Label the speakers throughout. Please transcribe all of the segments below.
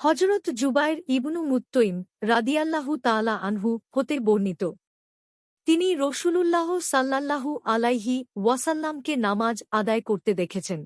Speaker 1: হযরত জুবায়ের ইবনু মুত্তঈম রাদিয়াল্লাহু তাআলা আনহু হতে বর্ণিত। তিনি রাসূলুল্লাহ সাল্লাল্লাহু আলাইহি ওয়াসাল্লামকে নামাজ আদায় করতে দেখেছেন।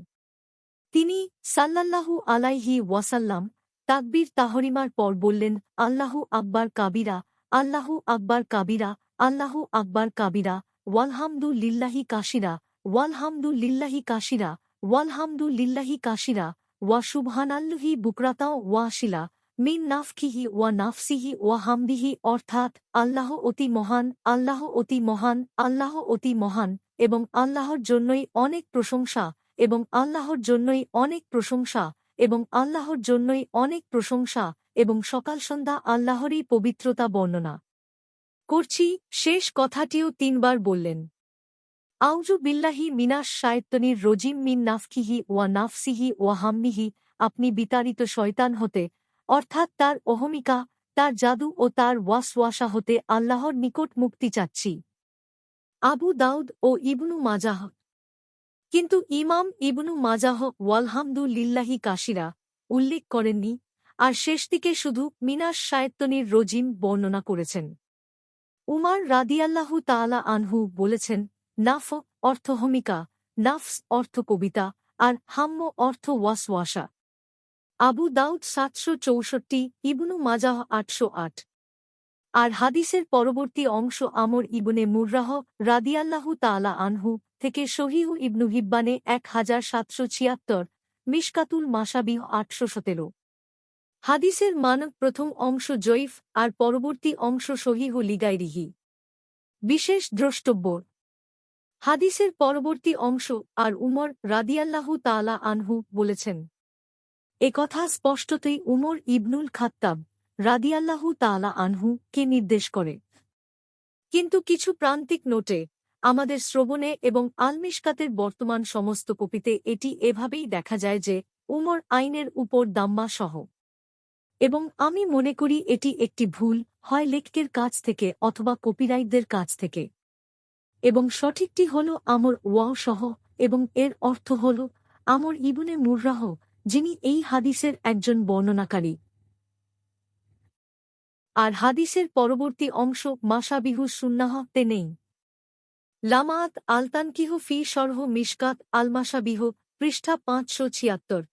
Speaker 1: তিনি সাল্লাল্লাহু আলাইহি ওয়াসাল্লাম তাকবীর তাহরিমার পর বললেন, আল্লাহু আকবার কাবীরা, আল্লাহু আকবার কাবীরা, আল্লাহু আকবার কাবীরা, ওয়ালহামদু লিল্লাহি কাসীরা, ওয়ালহামদু লিল্লাহি কাসীরা, ওয়ালহামদু লিল্লাহি কাসীরা, ওয়া সুবহানাল্লাহি বুকরাতাও ওয়া আসিলা, মিন নাফখিহি ওয়া নাফসিহি ওয়া হামদিহি, অর্থাৎ আল্লাহ অতি মহান, আল্লাহ অতি মহান, আল্লাহ অতি মহান, এবং আল্লাহর জন্যই অনেক প্রশংসা, এবং আল্লাহর জন্যই অনেক প্রশংসা, এবং আল্লাহর জন্যই অনেক প্রশংসা, এবং সকাল সন্ধ্যা আল্লাহরই পবিত্রতা বর্ণনা করছি। শেষ কথাটিও ৩ বার বললেন। আউযু বিল্লাহি মিনাশ শায়তানির রজিম মিন নাফখিহি ওয়া নাফসিহি ওয়া হামমিহি, আপনি বিতাড়িত শয়তান হতে, অর্থাৎ তার অহমিকা, তার জাদু ও তার ওয়াসওয়াসা হতে আল্লাহর নিকট মুক্তি চাচ্ছি। আবু দাউদ ও ইবনু মাজাহ। কিন্তু ইমাম ইবনু মাজাহ ওয়ালহামদু লিল্লাহি কাসীরা উল্লেখ করেননি, আর শেষদিকে শুধু মিনাশ শায়তানির রজিম বর্ণনা করেছেন। উমার রাদিয়াল্লাহু তাআলা আনহু বলেছেন, নাফ অর্থ হমিকা, নাফস অর্থ কবিতা, আর হাম্ম অর্থ ওয়াসওয়াসা। আবু দাউদ ৭৬৪, ইবনু মাজাহ ৮০৮। আর হাদিসের পরবর্তী অংশ আমর ইবনে মুররাহ রাদিয়াল্লাহু তাআলা আনহু থেকে সহিহ ইবনু হিব্বানে ১৭৭৭, মিশকাতুল মাসাবিহ ৮১৭। হাদিসের মানক প্রথম অংশ জয়ীফ আর পরবর্তী অংশ সহিহ লিগাইরিহি। বিশেষ দ্রষ্টব্য, হাদিসের পরবর্তী অংশ আর উমর রাদিয়াল্লাহু তাআলা আনহু বলেছেন। একথা স্পষ্টতই উমর ইবনুল খাত্তাব রাদিয়াল্লাহু তাআলা আনহু কে নির্দেশ করে। কিন্তু কিছু প্রান্তিক নোটে, আমাদের শ্রবণে এবং আল-মিশকাতের বর্তমান সমস্ত কপিতে এটি এভাবেই দেখা যায় যে উমর আইনের উপর দাম্মা সহ, এবং আমি মনে করি এটি একটি ভুল, হয় লেখকের কাছ থেকে অথবা কপিরাইটদের কাছ থেকে, এবং সঠিকটি হল আমর ওয়াও সহ, এবং এর অর্থ হল আমর ইবনে মুররাহ, যিনি এই হাদিসের একজন বর্ণনাকারী। আর হাদিসের পরবর্তী অংশ মাশাবিহু সুন্নাহ তে নেই। লামাত আল তানকিহ ফি শরহ মিশকাত আল মাশাবিহ, পৃষ্ঠা ৫৭৬।